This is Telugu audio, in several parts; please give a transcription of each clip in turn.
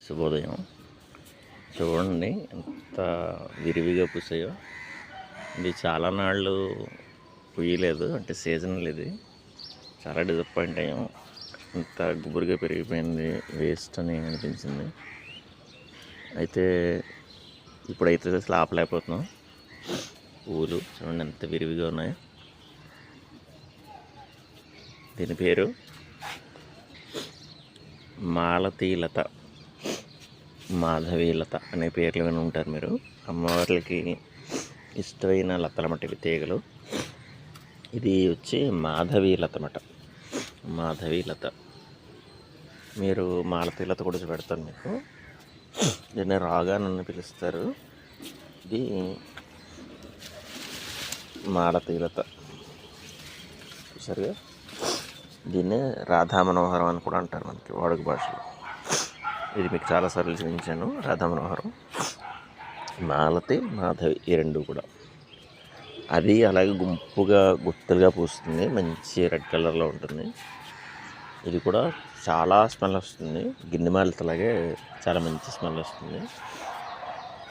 శుభోదయం. చూడండి ఎంత విరివిగా పూసాయో. ఇది చాలా నాళ్ళు పూయలేదు, అంటే సీజనల్ ఇది. చాలా డిసప్పాయింట్ అయ్యాం. ఇంత గుబురుగా పెరిగిపోయింది, వేస్ట్ అని అనిపించింది. అయితే ఇప్పుడైతే అసలు ఆపలేకపోతున్నాం. పూలు చూడండి ఎంత విరివిగా ఉన్నాయి. దీని పేరు మాలతీలత, మాధవీలత అనే పేర్లు విని ఉంటారు మీరు. అమ్మవార్లకి ఇష్టమైన లతల మట్టి తీగలు. ఇది వచ్చి మాధవీలత అన్నమాట. మాధవీలత, మీరు మాలతీలత కూడా చూపెడతాను మీకు. దీన్ని రాగా నన్ను పిలుస్తారు. ఇది మాలతీలత చూసారుగా. దీన్ని రాధా మనోహరం అని కూడా అంటారు మనకి వాడుక భాషలో. ఇది మీకు చాలాసార్లు చూపించాను. రాధా మనోహరం, మాలతి, మాధవి ఈ రెండు కూడా. అది అలాగే గుంపుగా గుత్తులుగా పూస్తుంది, మంచి రెడ్ కలర్లో ఉంటుంది. ఇది కూడా చాలా స్మెల్ వస్తుంది. గిన్నె మాలతలాగే చాలా మంచి స్మెల్ వస్తుంది.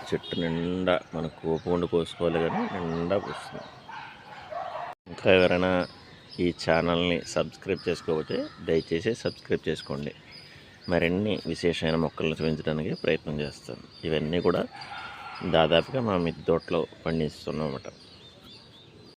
చెట్టు నిండా మనకు పూండు కోసుకోవాలి కానీ నిండా పూస్తుంది. ఇంకా ఎవరైనా ఈ ఛానల్ని సబ్స్క్రైబ్ చేసుకోకపోతే దయచేసి సబ్స్క్రైబ్ చేసుకోండి. మరిన్ని విశేషమైన మొక్కలను చూపించడానికి ప్రయత్నం చేస్తాను. ఇవన్నీ కూడా దాదాపుగా మా మిద్దె తోటలో పండిస్తున్నాం అన్నమాట.